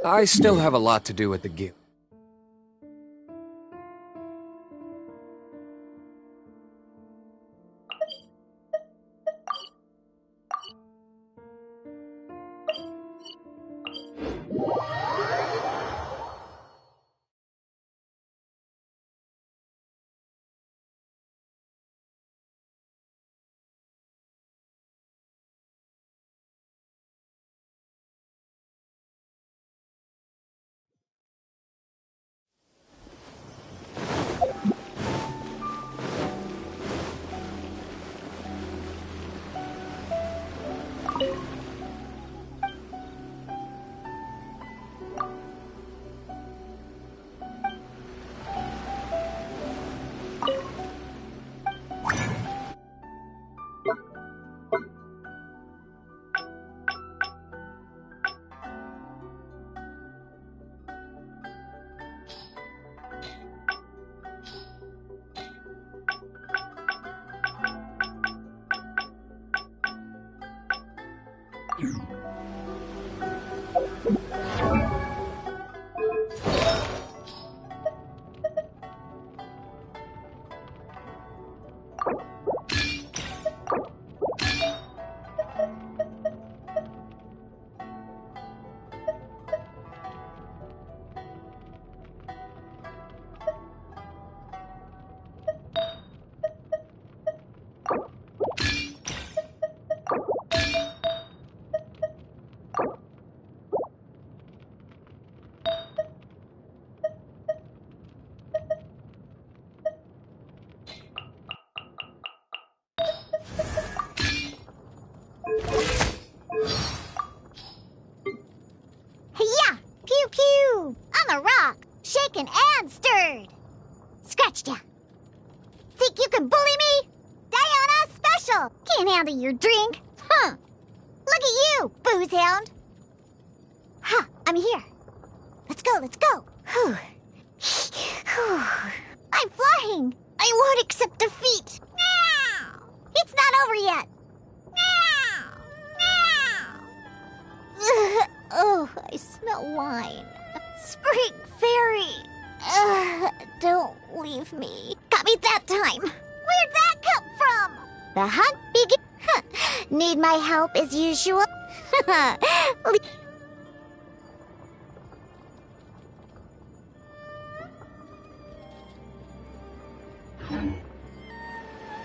I still have a lot to do with the guild. Yeah! Pew pew! I'm a rock, shaken and stirred. Scratched ya. Think you can bully me? Diana Special! Can't handle your drink. Huh. Look at you, booze hound. Huh, I'm here. Let's go, let's go. Whew. I'm flying. I won't accept defeat. Meow. It's not over yet. Meow. Meow. Oh, I smell wine. Spring fairy. Don't leave me. Got me that time. Where'd that come from? The hunt begins. Need my help as usual?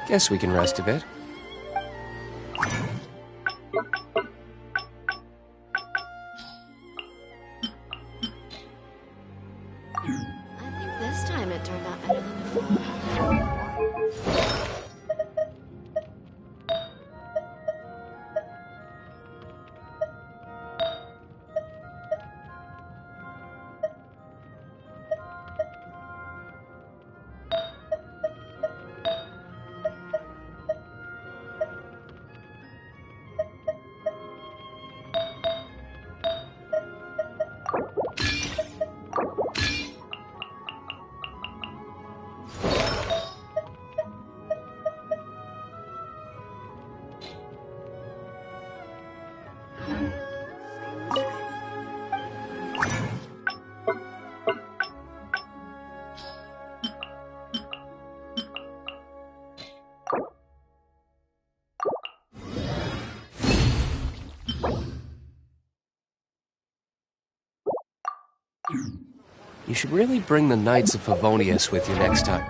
Guess we can rest a bit. I think this time it turned out better than before. You should really bring the Knights of Favonius with you next time.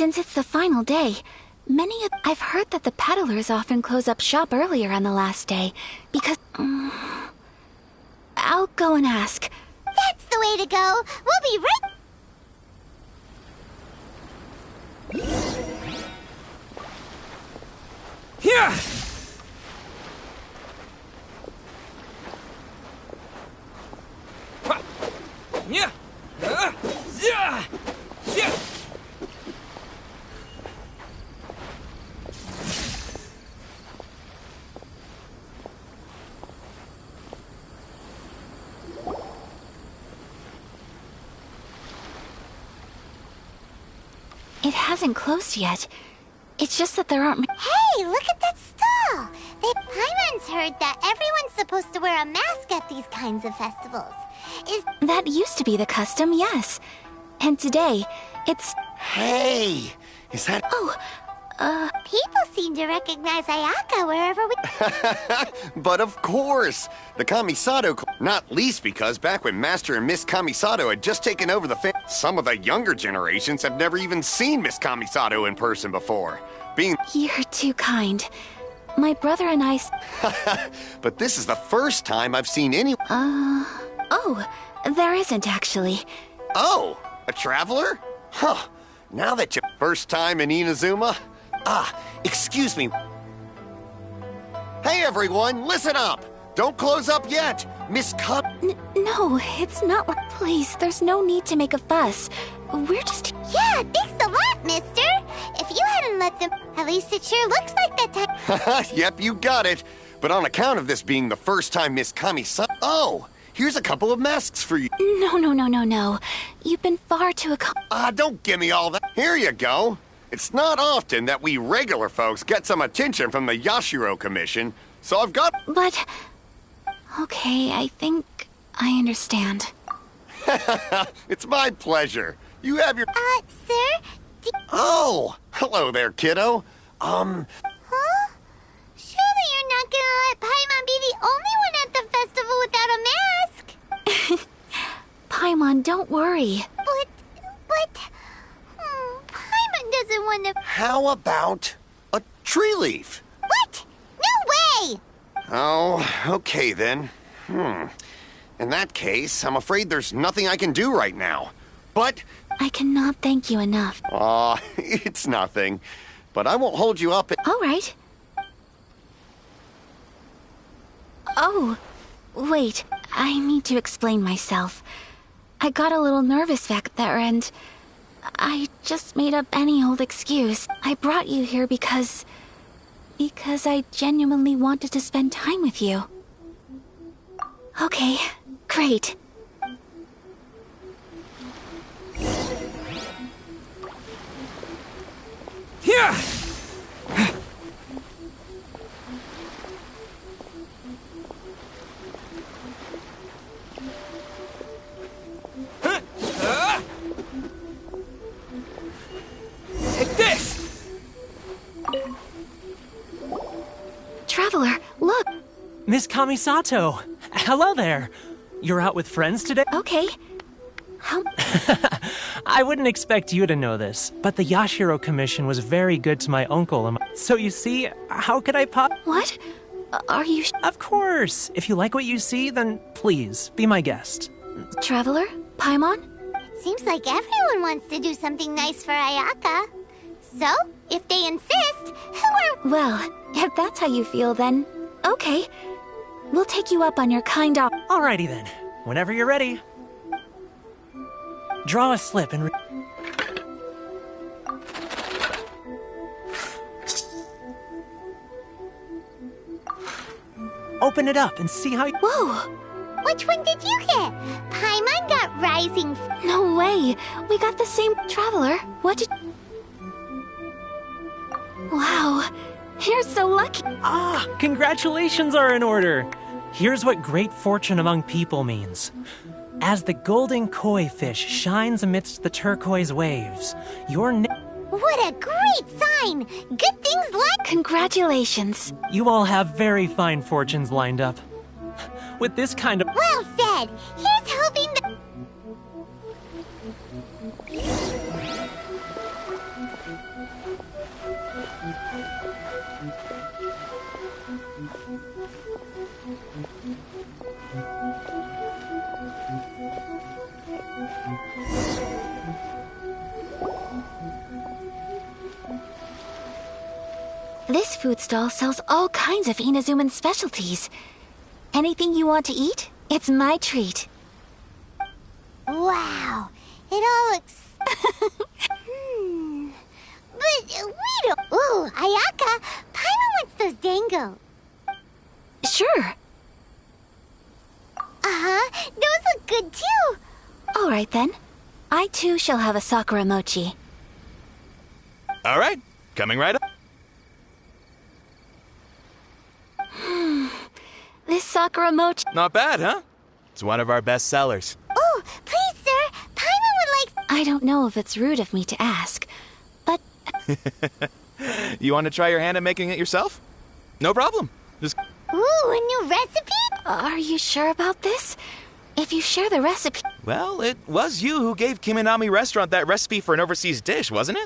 Since it's the final day, I've heard that the peddlers often close up shop earlier on the last day, because... I'll go and ask. That's the way to go. We'll be right... Yeah! Yeah! Yeah! Yeah! It hasn't closed yet. It's just that there aren't... Hey, look at that stall! Paimon's heard that everyone's supposed to wear a mask at these kinds of festivals. That used to be the custom, yes. And today, it's... Hey! Is that... Oh, People seem to recognize Ayaka wherever we... But of course! The Kamisato... Not least because back when Master and Miss Kamisato had just taken over the some of the younger generations have never even seen Miss Kamisato in person before. You're too kind. My brother and I... But this is the first time I've seen any... Oh, there isn't actually. Oh! A traveler? Huh. Now that you... First time in Inazuma? Excuse me. Hey everyone, listen up! Don't close up yet! Miss Cup... No, it's not... Please, there's no need to make a fuss. We're just... Yeah, thanks a lot, mister! If you hadn't let them... At least it sure looks like that time... Yep, you got it. But on account of this being the first time Miss Kami-san... Oh! Here's a couple of masks for you. No. You've been far too Don't give me all that. Here you go. It's not often that we regular folks get some attention from the Yashiro Commission, so I've got... But... Okay, I think I understand. It's my pleasure. You have your... Sir? Oh! Hello there, kiddo. Huh? Surely you're not gonna let Paimon be the only one at the festival without a mask? Paimon, don't worry. But... Paimon doesn't want to... How about a tree leaf? What? No way! Oh, okay then. In that case, I'm afraid there's nothing I can do right now. But... I cannot thank you enough. Aw, it's nothing. But I won't hold you up... All right. Oh, wait. I need to explain myself. I got a little nervous back there and... I just made up any old excuse. I brought you here because I genuinely wanted to spend time with you. Okay, great. Yeah! Take this! Traveler, look! Miss Kamisato! Hello there! You're out with friends today? Okay. I wouldn't expect you to know this, but the Yashiro Commission was very good to my uncle and so you see, how could I What? Are you Of course! If you like what you see, then please, be my guest. Traveler? Paimon? It seems like everyone wants to do something nice for Ayaka. So, if they insist, who are... Well, if that's how you feel, then... Okay. We'll take you up on your kind offer. Alrighty then. Whenever you're ready. Draw a slip and... Open it up and see how... Whoa! Which one did you get? Paimon got Rising... No way! We got the same... Traveler, what did... Wow, you're so lucky. Congratulations are in order. Here's what great fortune among people means. As the golden koi fish shines amidst the turquoise waves, your What a great sign! Good things like... Congratulations. You all have very fine fortunes lined up. With this kind of... Well said! Here's hoping that... This food stall sells all kinds of Inazuman specialties. Anything you want to eat, it's my treat. Wow, it all looks... But we don't... Ooh, Ayaka, Paimon wants those dango. Sure. Uh-huh, those look good too. All right then. I too shall have a Sakura mochi. All right, coming right up. This Sakura mochi... Not bad, huh? It's one of our best sellers. Oh, please, sir, Paimon would like... I don't know if it's rude of me to ask, but... You want to try your hand at making it yourself? No problem. Just... Ooh, a new recipe? Are you sure about this? If you share the recipe... Well, it was you who gave Kiminami Restaurant that recipe for an overseas dish, wasn't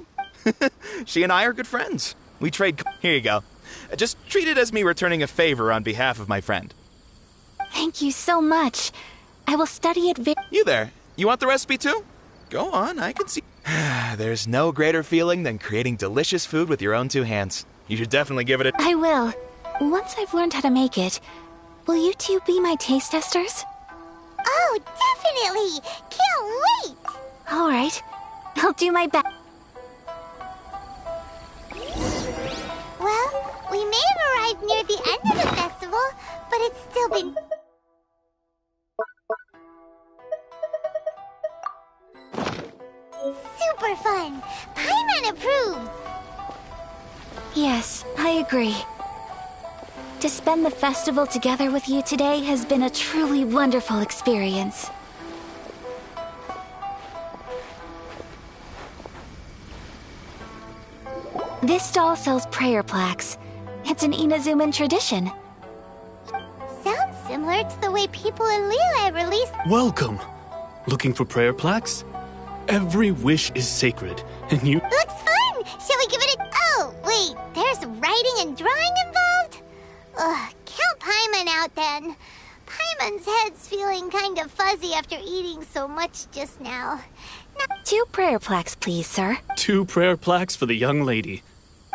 it? She and I are good friends. We trade... Here you go. Just treat it as me returning a favor on behalf of my friend. Thank you so much. I will study it You there. You want the recipe too? Go on, I can see... There's no greater feeling than creating delicious food with your own two hands. You should definitely give it a... I will. Once I've learned how to make it, will you two be my taste testers? Oh, definitely! Can't wait! All right. I'll do my best. Well, we may have arrived near the end of the festival, but it's still been... super fun! Paimon approves! Yes, I agree. To spend the festival together with you today has been a truly wonderful experience. This stall sells prayer plaques. It's an Inazuman tradition. Sounds similar to the way people in Liyue release... Welcome! Looking for prayer plaques? Every wish is sacred, and you... Looks fun! Shall we give it a... Oh, wait, there's writing and drawing involved? Ugh, count Paimon out then. Paimon's head's feeling kind of fuzzy after eating so much just now. 2 prayer plaques, please, sir. 2 prayer plaques for the young lady.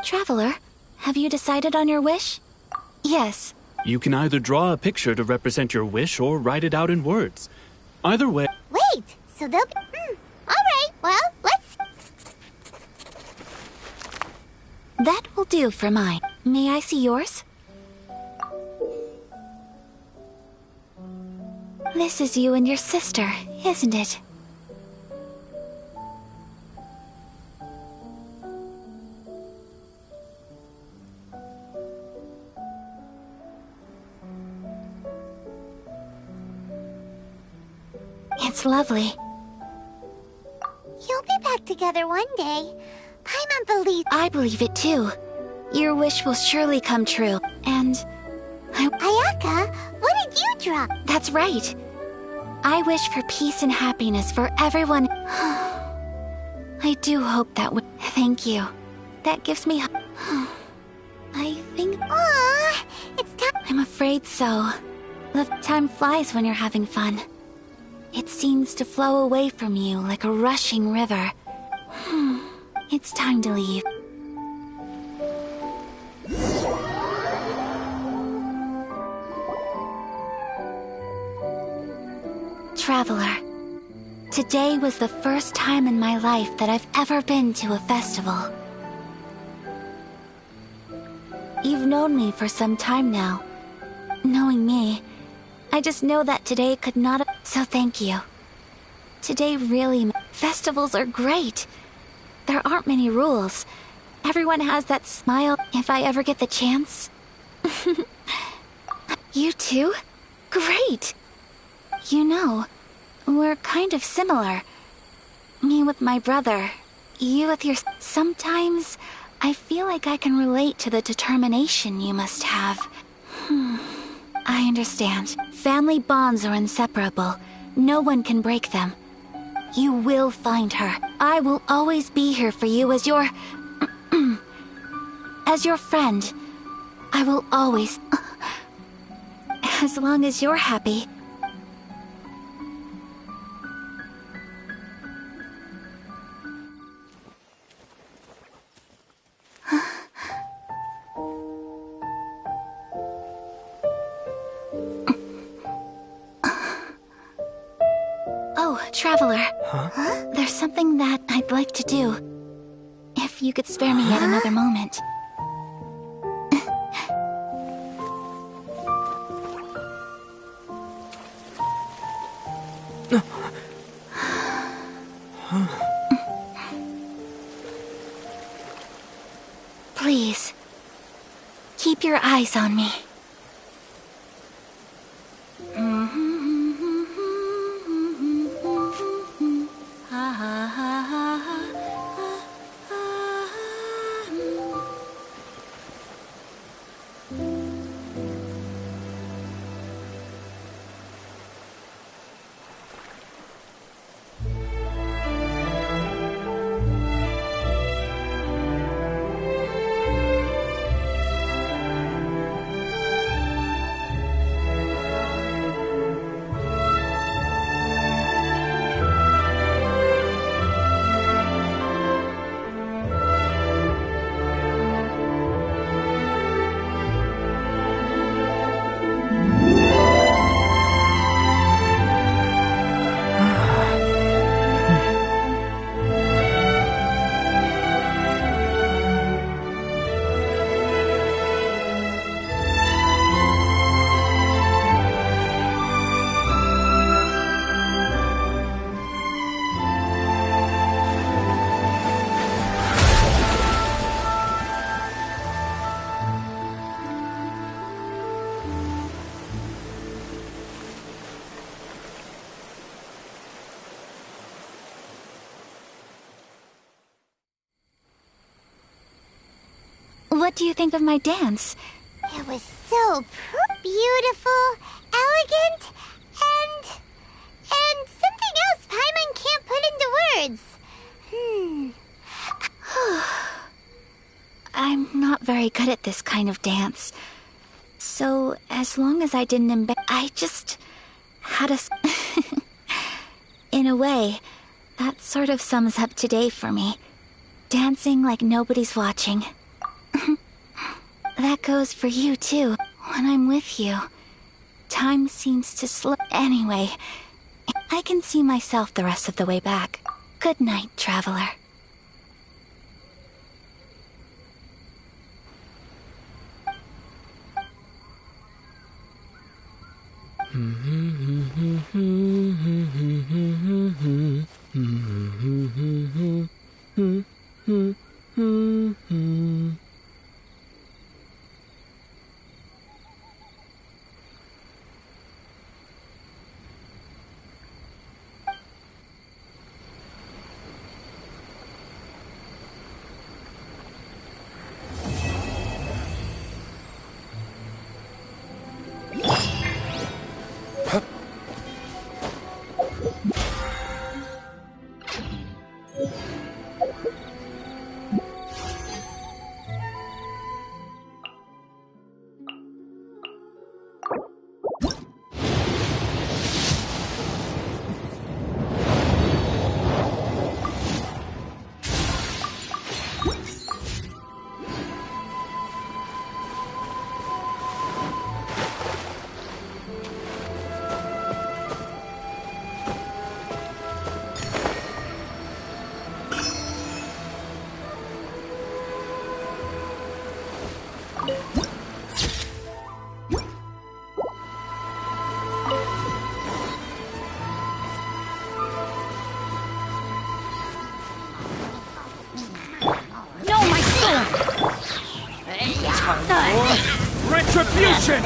Traveler, have you decided on your wish? Yes. You can either draw a picture to represent your wish or write it out in words. Either way... Wait, so they'll be... Alright, well, let's... That will do for mine. May I see yours? This is you and your sister, isn't it? It's lovely. You'll be back together one day. Paimon believes... I believe it too. Your wish will surely come true. And... Ayaka, what did you draw? That's right. I wish for peace and happiness for everyone. I do hope that would... Thank you. That gives me... I think... Aww, it's time... I'm afraid so. The time flies when you're having fun. It seems to flow away from you like a rushing river. It's time to leave. Traveler, today was the first time in my life that I've ever been to a festival. You've known me for some time now. Knowing me, I just know that today could not have... So thank you. Today really... Festivals are great. There aren't many rules. Everyone has that smile if I ever get the chance. You too? Great! You know, we're kind of similar. Me with my brother, you with your... Sometimes, I feel like I can relate to the determination you must have. I understand. Family bonds are inseparable. No one can break them. You will find her. I will always be here for you as your... as your friend. I will always... as long as you're happy. Oh, Traveler. Huh? There's something that I'd like to do. If you could spare me yet another moment. Please, keep your eyes on me. What do you think of my dance? It was so beautiful, elegant, and something else Paimon can't put into words. I'm not very good at this kind of dance. So, as long as I didn't I just had a In a way, that sort of sums up today for me. Dancing like nobody's watching. That goes for you, too. When I'm with you, time seems to slow. Anyway, I can see myself the rest of the way back. Good night, Traveler. Retribution!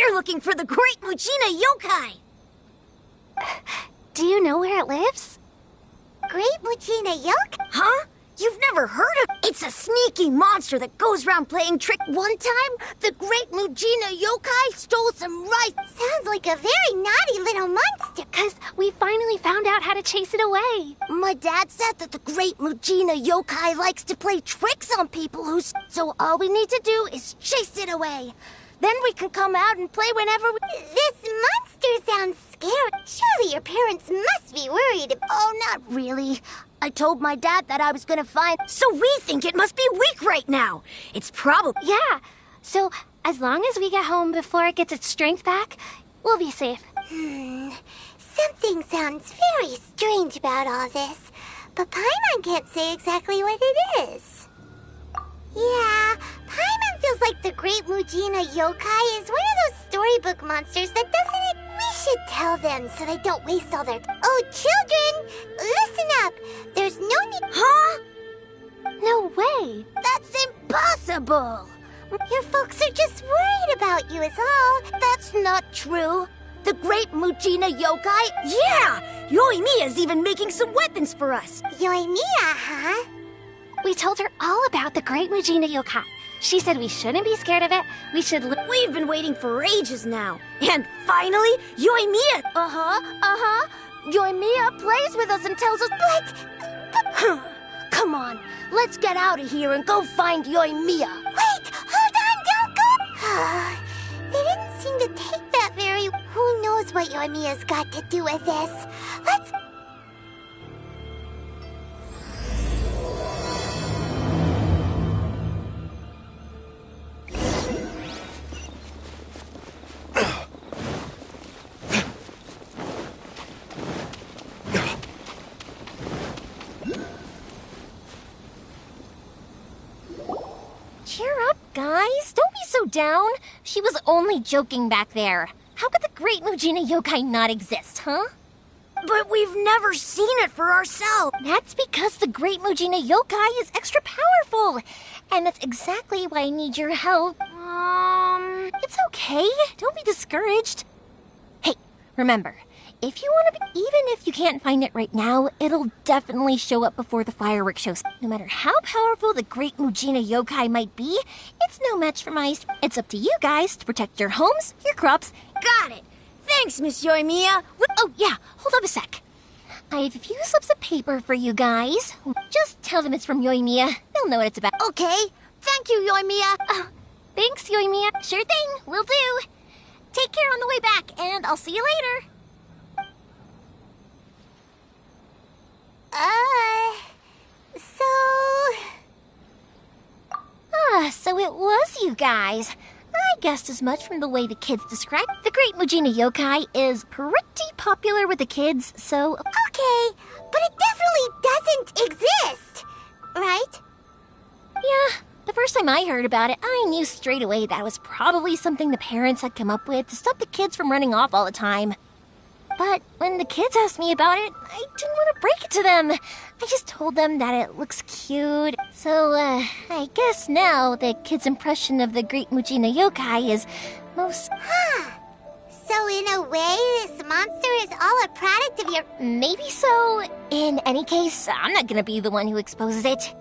We're looking for the Great Mujina Yokai! Do you know where it lives? Great Mujina Yokai? Huh? You've never heard of it? It's a sneaky monster that goes around playing tricks. One time, the Great Mujina Yokai stole some rice. Sounds like a very naughty little monster. Because we finally found out how to chase it away. My dad said that the Great Mujina Yokai likes to play tricks on people so all we need to do is chase it away. Then we can come out and play whenever we... This monster sounds scary. Surely your parents must be worried. Oh, not really. I told my dad that I was gonna find... So we think it must be weak right now. It's probably... Yeah. So, as long as we get home before it gets its strength back, we'll be safe. Something sounds very strange about all this, but Paimon can't say exactly what it is. Yeah, Paimon feels like the Great Mujina Yokai is one of those storybook monsters that doesn't... We should tell them so they don't waste all their... Oh, children! Listen up! There's no need... Huh? No way! That's impossible! Your folks are just worried about you is all. That's not true. The Great Mujina Yokai? Yeah! Yoimiya's even making some weapons for us. Yoimiya, huh? We told her all about the Great Mujina Yokai. She said we shouldn't be scared of it. We should... We've been waiting for ages now. And finally, Yoimiya... Yoimiya plays with us and tells us... But... Come on, let's get out of here and go find Yoimiya. Wait! Hold on! Don't go! They didn't seem to take that very... Who knows what Yoimiya's got to do with this? Let's... Cheer up, guys. Don't be so down. She was only joking back there. How could the Great Mujina Yokai not exist, huh? But we've never seen it for ourselves. That's because the Great Mujina Yokai is extra powerful. And that's exactly why I need your help. It's okay. Don't be discouraged. Hey, remember, if you want to be, even if you can't find it right now, it'll definitely show up before the fireworks show. No matter how powerful the Great Mujina Yokai might be, it's no match for my... It's up to you guys to protect your homes, your crops. Got it. Thanks, Miss Yoimiya. Oh, yeah, hold up a sec. I have a few slips of paper for you guys. Just tell them it's from Yoimiya. They'll know what it's about. Okay. Thank you, Yoimiya. Thanks, Yoimiya. Sure thing. Will do. Take care on the way back, and I'll see you later. So it was you guys. I guessed as much from the way the kids described. The Great Mujina Yokai is pretty popular with the kids, so... Okay, but it definitely doesn't exist, right? Yeah, the first time I heard about it, I knew straight away that was probably something the parents had come up with to stop the kids from running off all the time. But when the kids asked me about it, I didn't want to break it to them. I just told them that it looks cute. So, I guess now the kids' impression of the Great Mujina Yokai is most... So in a way, this monster is all a product of your... Maybe so. In any case, I'm not gonna be the one who exposes it.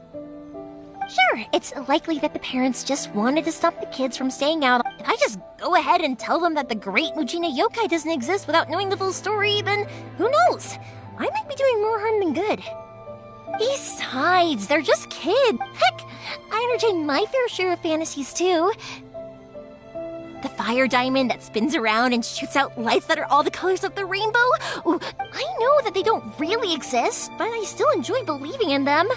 Sure, it's likely that the parents just wanted to stop the kids from staying out. If I just go ahead and tell them that the Great Mujina Yokai doesn't exist without knowing the full story, then who knows? I might be doing more harm than good. Besides, they're just kids. Heck, I entertain my fair share of fantasies too. The fire diamond that spins around and shoots out lights that are all the colors of the rainbow. Ooh, I know that they don't really exist, but I still enjoy believing in them.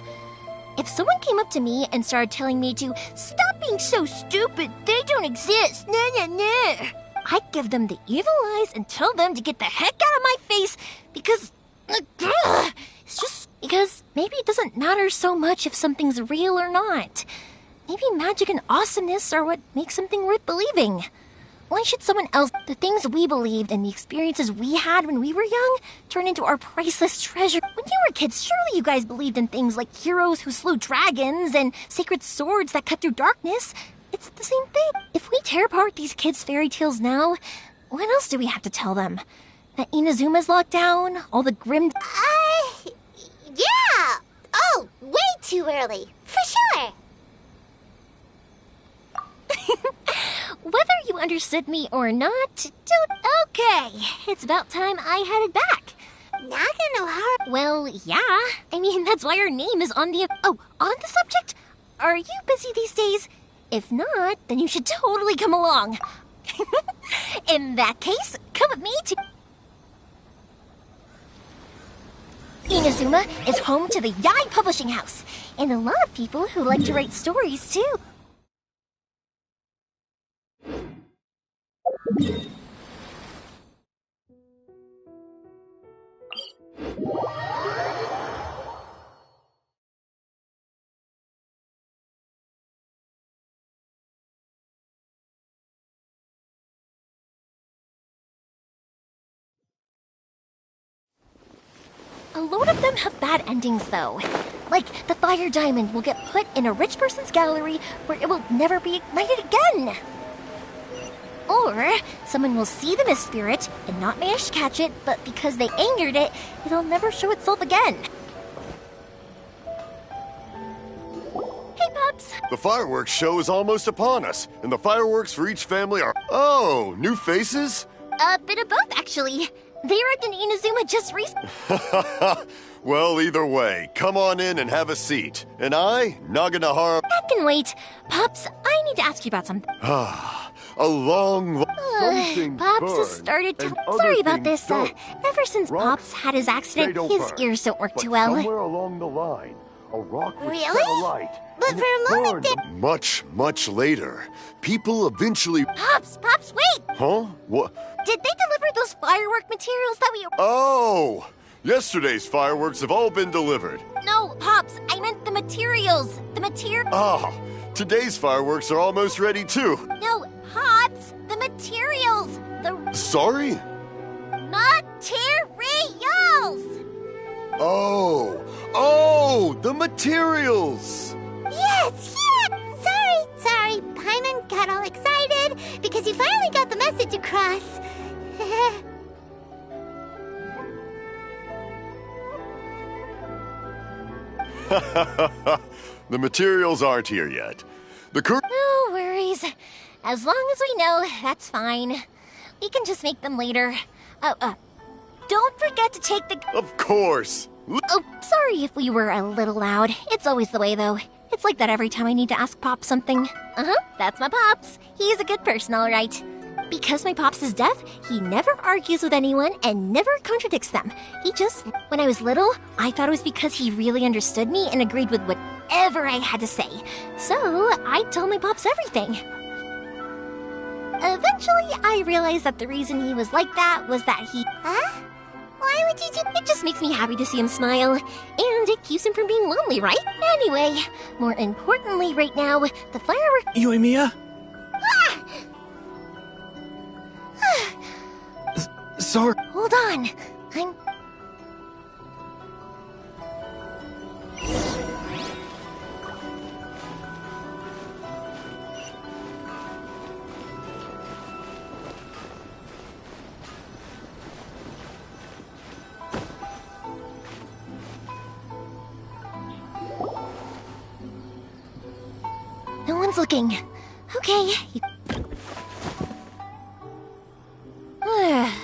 If someone came up to me and started telling me to stop being so stupid, they don't exist, I'd give them the evil eyes and tell them to get the heck out of my face because it's just because maybe it doesn't matter so much if something's real or not. Maybe magic and awesomeness are what makes something worth believing. Why should someone else, the things we believed and the experiences we had when we were young, turn into our priceless treasure? When you were kids, surely you guys believed in things like heroes who slew dragons and sacred swords that cut through darkness. It's the same thing. If we tear apart these kids' fairy tales now, what else do we have to tell them? That Inazuma's locked down? All the grim... Yeah! Oh, way too early. For sure. Whether you understood me or not, don't... Okay, it's about time I headed back. Naganohara. Well, yeah. I mean, that's why your name is on the... Oh, on the subject? Are you busy these days? If not, then you should totally come along. In that case, come with me to... Inazuma is home to the Yai Publishing House, and a lot of people who like to write stories, too. A load of them have bad endings, though. Like, the fire diamond will get put in a rich person's gallery where it will never be ignited again. Or, someone will see the mist spirit and not manage to catch it, but because they angered it, it'll never show itself again. Hey, Pops! The fireworks show is almost upon us, and the fireworks for each family are... Oh, new faces? A bit of both, actually. They arrived in Inazuma just recently. Well, either way, come on in and have a seat. And I, Naganohara... That can wait. Pops, I need to ask you about something. A long... Pops has started to... Sorry about this. Ever since Pops had his accident, his ears don't work too well. Somewhere along the line, a rock would Really? set alight, But and for it a moment burned. Much later, people eventually... Pops, wait! Huh? What? Did they deliver those firework materials that we... Oh! Yesterday's fireworks have all been delivered. No, Pops, I meant the materials. The material... Ah, today's fireworks are almost ready too. No, Pops, the materials. The Sorry? materials! Oh, the materials! Yes! Sorry. Paimon got all excited because he finally got the message across. The materials aren't here yet. No worries. As long as we know, that's fine. We can just make them later. Don't forget to take the... Of course! Oh, sorry if we were a little loud. It's always the way, though. It's like that every time I need to ask Pops something. That's my Pops. He's a good person, all right. Because my Pops is deaf, he never argues with anyone and never contradicts them. He just... When I was little, I thought it was because he really understood me and agreed with whatever I had to say. So, I'd tell my Pops everything. Eventually, I realized that the reason he was like that was that he... Huh? Why would you do... It just makes me happy to see him smile. And it keeps him from being lonely, right? Anyway, more importantly right now, the firework... Yoimiya? Sorry. Hold on. No one's looking. Okay.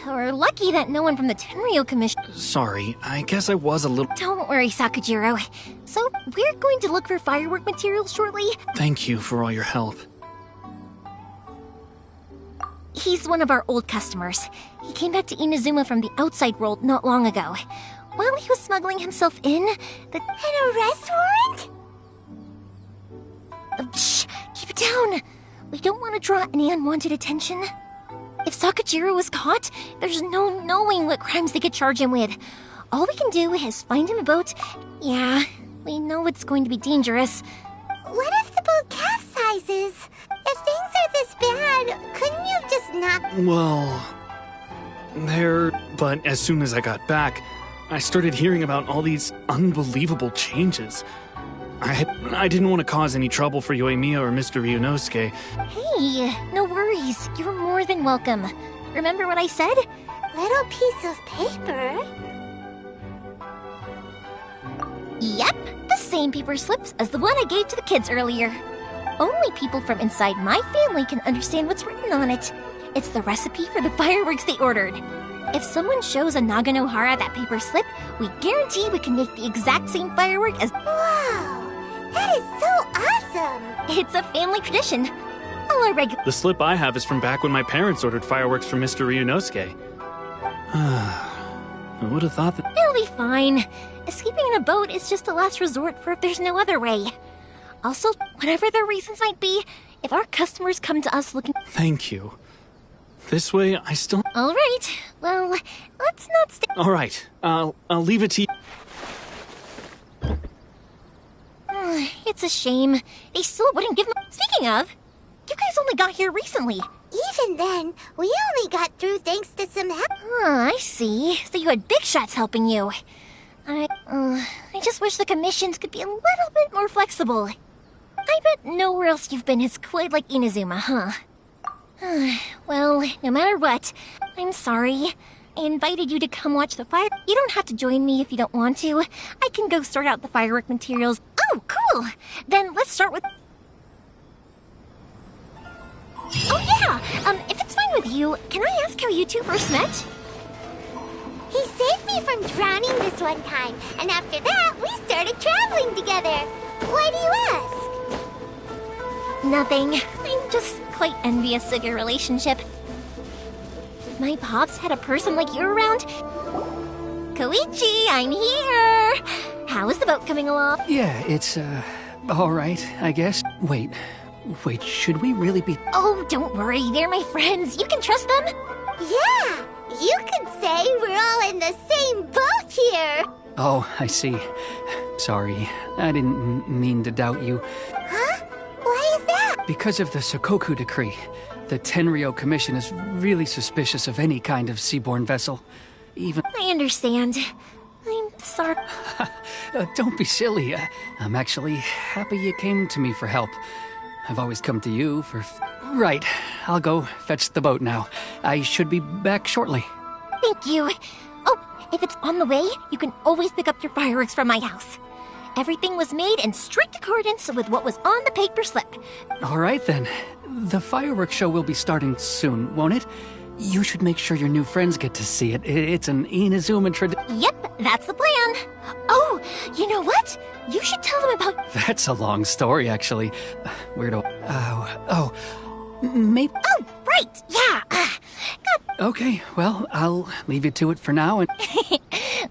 We're lucky that no one from the Tenryo Commission... Sorry, I guess I was a little... Don't worry, Sakajiro. So, we're going to look for firework materials shortly. Thank you for all your help. He's one of our old customers. He came back to Inazuma from the outside world not long ago. While he was smuggling himself in, the... An arrest warrant? Shh! Keep it down! We don't want to draw any unwanted attention. If Sakajiro was caught, there's no knowing what crimes they could charge him with. All we can do is find him a boat. Yeah, we know it's going to be dangerous. What if the boat capsizes? If things are this bad, couldn't you have just not... Well... But as soon as I got back, I started hearing about all these unbelievable changes. I didn't want to cause any trouble for Yoimiya or Mr. Ryunosuke. Hey, no worries. You're more than welcome. Remember what I said? Little piece of paper? Yep, the same paper slips as the one I gave to the kids earlier. Only people from inside my family can understand what's written on it. It's the recipe for the fireworks they ordered. If someone shows a Naganohara that paper slip, we guarantee we can make the exact same firework as... Whoa! That is so awesome! It's a family tradition. All our regular... The slip I have is from back when my parents ordered fireworks from Mr. Ryunosuke. I would have thought that... It'll be fine. Escaping in a boat is just a last resort for if there's no other way. Also, whatever their reasons might be, if our customers come to us looking... Thank you. This way, I still... All right. Well, let's not stay... All right. I'll leave it to you. It's a shame. They still wouldn't give me... Speaking of, you guys only got here recently. Even then, we only got through thanks to some help. I see. So you had big shots helping you. I just wish the commissions could be a little bit more flexible. I bet nowhere else you've been has quite like Inazuma, huh? Well, no matter what, I'm sorry. I invited you to come watch the fire. You don't have to join me if you don't want to. I can go sort out the firework materials. Oh, cool! Then let's start with... Oh yeah! If it's fine with you, can I ask how you two first met? He saved me from drowning this one time, and after that, we started traveling together. Why do you ask? Nothing. I'm just quite envious of your relationship. If my pops had a person like you around... Koichi, I'm here! How is the boat coming along? Yeah, it's, all right, I guess. Wait, should we really be... Oh, don't worry, they're my friends. You can trust them. Yeah, you could say we're all in the same boat here. Oh, I see. Sorry, I didn't mean to doubt you. Huh? Why is that? Because of the Sokoku decree. The Tenryo Commission is really suspicious of any kind of seaborne vessel. Even... I understand. I'm sorry. Don't be silly. I'm actually happy you came to me for help. I've always come to you for... Right, I'll go fetch the boat now. I should be back shortly. Thank you. Oh, if it's on the way, you can always pick up your fireworks from my house. Everything was made in strict accordance with what was on the paper slip. All right, then. The fireworks show will be starting soon, won't it? You should make sure your new friends get to see it. It's an Inazuma tradition. Yep, that's the plan. Oh, you know what? You should tell them about... That's a long story, actually. Where do... maybe... Oh, right, yeah. God. Okay, well, I'll leave you to it for now and...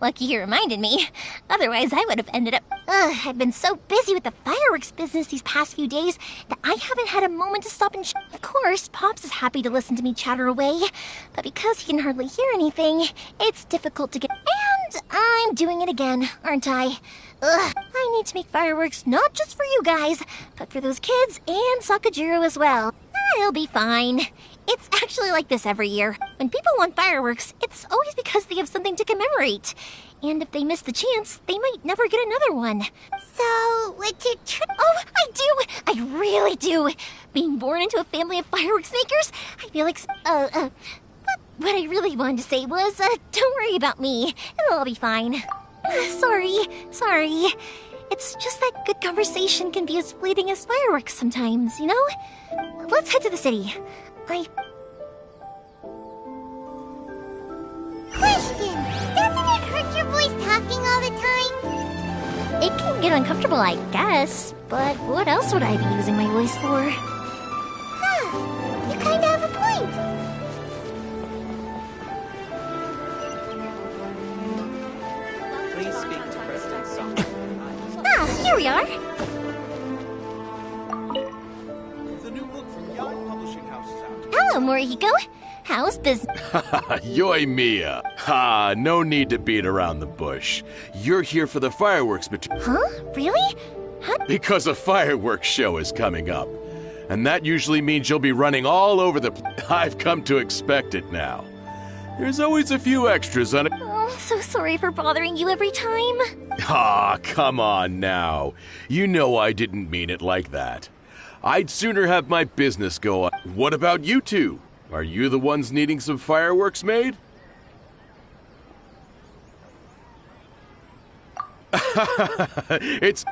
Lucky you reminded me. Otherwise, I would have ended up... I've been so busy with the fireworks business these past few days that I haven't had a moment to stop and... Of course, Pops is happy to listen to me chatter away, but because he can hardly hear anything, it's difficult to get... And I'm doing it again, aren't I? I need to make fireworks not just for you guys, but for those kids and Sakajiro as well. I'll be fine. It's actually like this every year. When people want fireworks, it's always because they have something to commemorate. And if they miss the chance, they might never get another one. So, what you Oh, I do! I really do! Being born into a family of fireworks makers, I feel like... What I really wanted to say was, don't worry about me. It'll all be fine. Sorry. It's just that good conversation can be as fleeting as fireworks sometimes, you know? Let's head to the city. question. Doesn't it hurt your voice talking all the time? It can get uncomfortable, I guess. But what else would I be using my voice for? Huh. You kinda have a point. Please speak to President Song. Ah, here we are. The new book from Young Publishing House is out. Hello, Morihiko. How's business? Yoi Mia. Ha, no need to beat around the bush. You're here for the fireworks material. Huh? Really? Because a fireworks show is coming up. And that usually means you'll be running all over the I've come to expect it now. There's always a few extras on it. Oh, so sorry for bothering you every time. Ah, come on now. You know I didn't mean it like that. I'd sooner have my business go on. What about you two? Are you the ones needing some fireworks made? It's,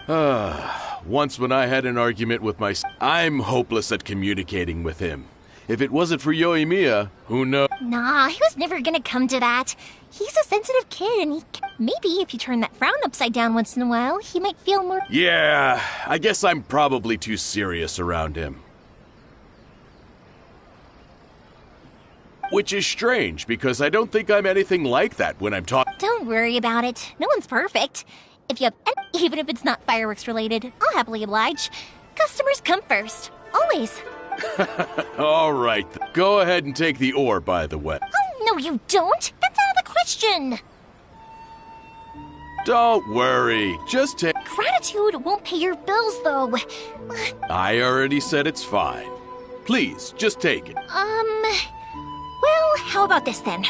once when I had an argument with I'm hopeless at communicating with him. If it wasn't for Yoimiya, who knows? Nah, he was never gonna come to that. He's a sensitive kid, and maybe if you turn that frown upside down once in a while, he might feel more... Yeah, I guess I'm probably too serious around him. Which is strange, because I don't think I'm anything like that when I'm talking. Don't worry about it. No one's perfect. If you have even if it's not fireworks related, I'll happily oblige. Customers come first. Always. All right, go ahead and take the ore, by the way. Oh, no you don't. That's out of the question. Don't worry, just take... Gratitude won't pay your bills, though. I already said it's fine. Please, just take it. Well, how about this then?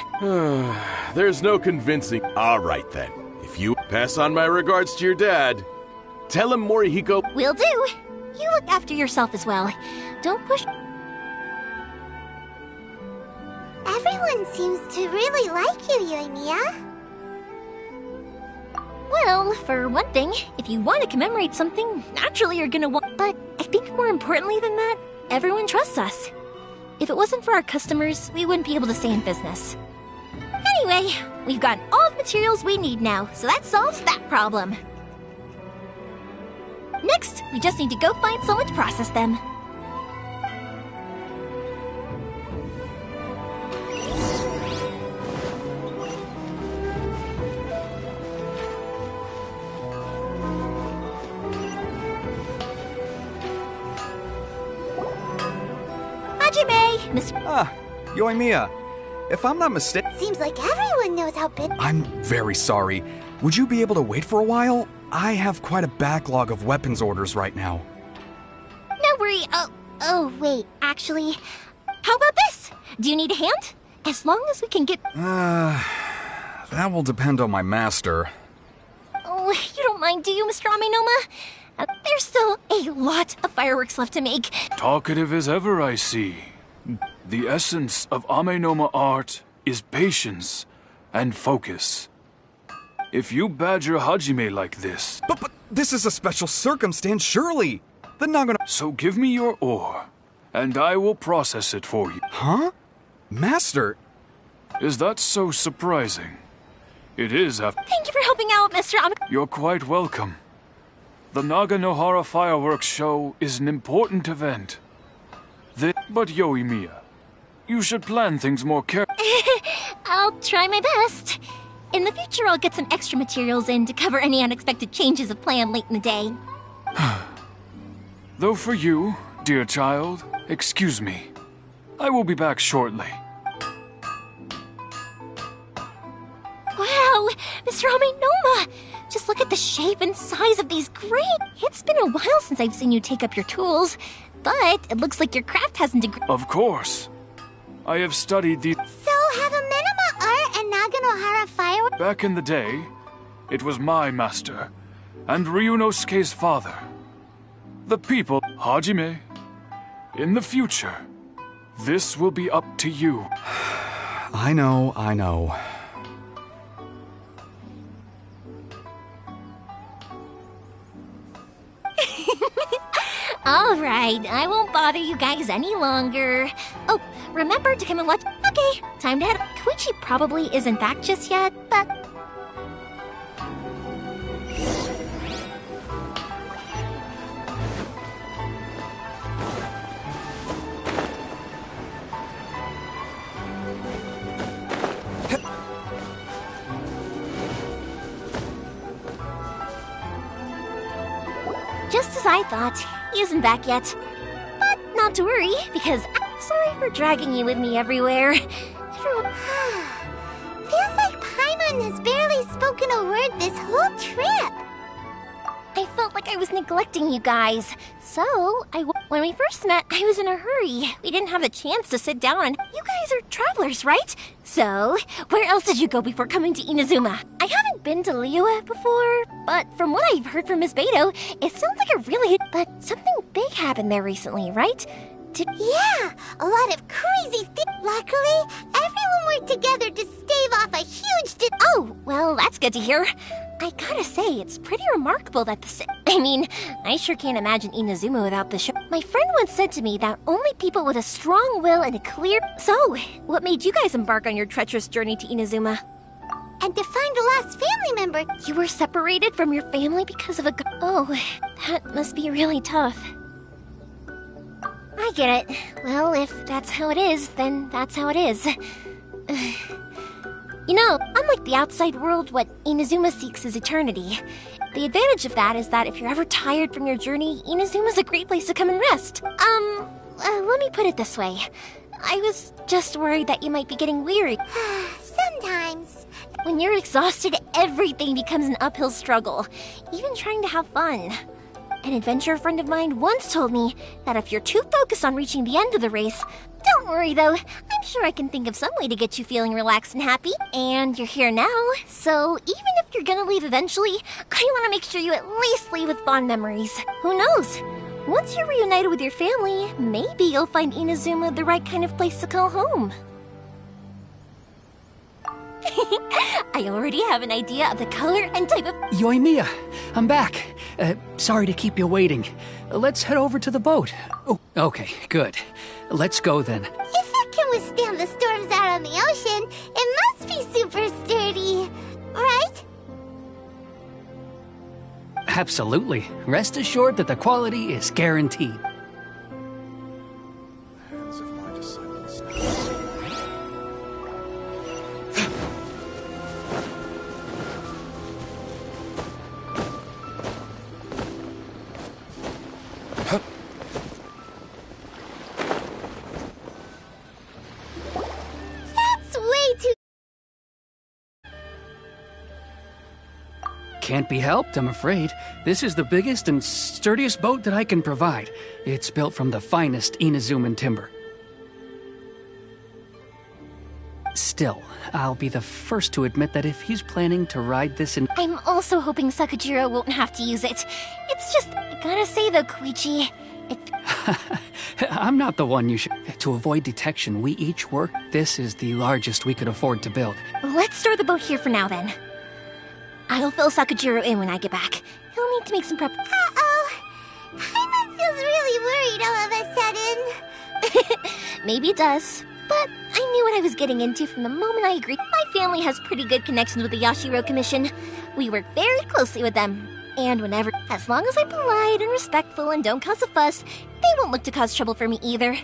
There's no convincing. All right then. If you pass on my regards to your dad, tell him Morihiko. Will do. You look after yourself as well. Don't push. Everyone seems to really like you, Yoimiya. Well, for one thing, if you want to commemorate something, naturally you're gonna want... But I think more importantly than that, everyone trusts us. If it wasn't for our customers, we wouldn't be able to stay in business. Anyway, we've got all the materials we need now, so that solves that problem. Next, we just need to go find someone to process them. Hajime, Mr. Ah, Yoimiya. If I'm not mistaken... Seems like everyone knows how big... I'm very sorry. Would you be able to wait for a while? I have quite a backlog of weapons orders right now. No worry. Oh, wait. Actually, how about this? Do you need a hand? As long as we can get... That will depend on my master. Oh, you don't mind, do you, Mr. Amenoma? There's still a lot of fireworks left to make. Talkative as ever, I see. The essence of Amenoma art is patience and focus. If you badger Hajime like this... But this is a special circumstance, surely! The Nagano... So give me your ore, and I will process it for you. Huh? Master? Is that so surprising? It is after... Thank you for helping out, Mr. You're quite welcome. The Naganohara Fireworks Show is an important event. But Yoimiya, you should plan things more carefully. I'll try my best. In the future, I'll get some extra materials in to cover any unexpected changes of plan late in the day. Though for you, dear child, excuse me. I will be back shortly. Wow, Mr. Amenoma! Just look at the shape and size of these great... It's been a while since I've seen you take up your tools, but it looks like your craft hasn't degraded. Of course. I have studied the... So have a minima art and Naganohara fireworks? Back in the day, it was my master, and Ryunosuke's father. The people, Hajime. In the future, this will be up to you. I know. All right, I won't bother you guys any longer. Oh, remember to come and watch... Okay, Okay, time to head. Koichi probably isn't back just yet, but... Just as I thought, he isn't back yet. But not to worry, because I'm sorry for dragging you with me everywhere. Feels like Paimon has barely spoken a word this whole trip. I felt like I was neglecting you guys. So, when we first met, I was in a hurry. We didn't have the chance to sit down, and you guys are travelers, right? So, where else did you go before coming to Inazuma? I haven't been to Liyue before, but from what I've heard from Miss Beto, it sounds like a really... But something big happened there recently, right? Yeah, a lot of crazy things. Luckily, everyone worked together to stave off a huge Oh, well, that's good to hear. I gotta say, it's pretty remarkable that I sure can't imagine Inazuma without the show. My friend once said to me that only people with a strong will and a clear... So, what made you guys embark on your treacherous journey to Inazuma? And to find a lost family member. You were separated from your family because of a... Oh, that must be really tough. I get it. Well, if that's how it is, then that's how it is. You know, unlike the outside world, what Inazuma seeks is eternity. The advantage of that is that if you're ever tired from your journey, Inazuma's a great place to come and rest. Let me put it this way. I was just worried that you might be getting weary. Sometimes. When you're exhausted, everything becomes an uphill struggle, even trying to have fun. An adventurer friend of mine once told me that if you're too focused on reaching the end of the race, don't worry though, I'm sure I can think of some way to get you feeling relaxed and happy. And you're here now, so even if you're gonna leave eventually, I want to make sure you at least leave with fond memories. Who knows? Once you're reunited with your family, maybe you'll find Inazuma the right kind of place to call home. I already have an idea of the color and type of... Yoimiya, I'm back. Sorry to keep you waiting. Let's head over to the boat. Oh, okay, good. Let's go then. If it can withstand the storms out on the ocean, it must be super sturdy, right? Absolutely. Rest assured that the quality is guaranteed. Can't be helped, I'm afraid. This is the biggest and sturdiest boat that I can provide. It's built from the finest Inazuman timber. Still, I'll be the first to admit that if he's planning to ride this in... I'm also hoping Sakajiro won't have to use it. It's just, I gotta say though, Koichi, I'm not the one you should... To avoid detection, we each work. This is the largest we could afford to build. Let's store the boat here for now then. I'll fill Sakajiro in when I get back. He'll need to make some prep. Uh-oh. Paimon feels really worried all of a sudden. Maybe it does. But I knew what I was getting into from the moment I agreed. My family has pretty good connections with the Yashiro Commission. We work very closely with them. And whenever, as long as I'm polite and respectful and don't cause a fuss, they won't look to cause trouble for me either.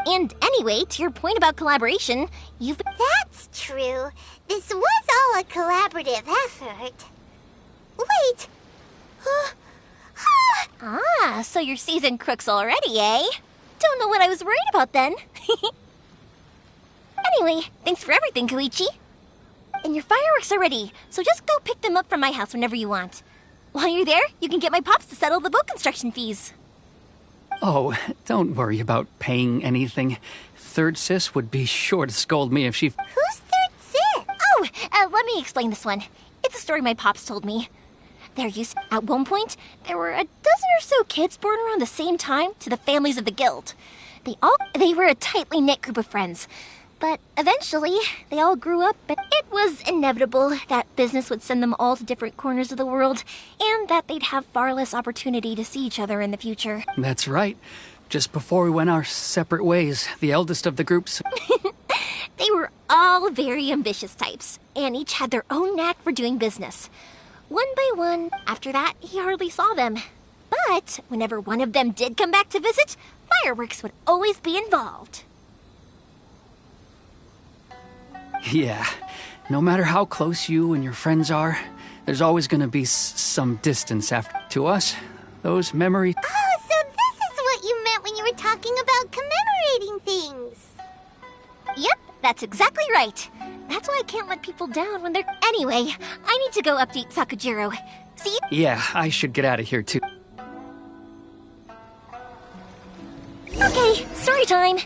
And anyway, to your point about collaboration, That's true. This was all a collaborative effort. Wait! So you're seasoned crooks already, eh? Don't know what I was worried about then. Anyway, thanks for everything, Koichi. And your fireworks are ready, so just go pick them up from my house whenever you want. While you're there, you can get my pops to settle the boat construction fees. Oh, don't worry about paying anything. Third Sis would be sure to scold me if she... Who's Third Sis? Oh, let me explain this one. It's a story my pops told me. At one point, there were a dozen or so kids born around the same time to the families of the guild. They were a tightly knit group of friends. But eventually, they all grew up, and it was inevitable that business would send them all to different corners of the world, and that they'd have far less opportunity to see each other in the future. That's right. Just before we went our separate ways, the eldest of the groups... They were all very ambitious types, and each had their own knack for doing business. One by one, after that, he hardly saw them. But whenever one of them did come back to visit, fireworks would always be involved. Yeah, no matter how close you and your friends are, there's always gonna be some distance after. To us, those memories... Oh, so this is what you meant when you were talking about commemorating things. Yep, that's exactly right. That's why I can't let people down when they're... Anyway, I need to go update Sakujiro. See? Yeah, I should get out of here too. Okay, story time.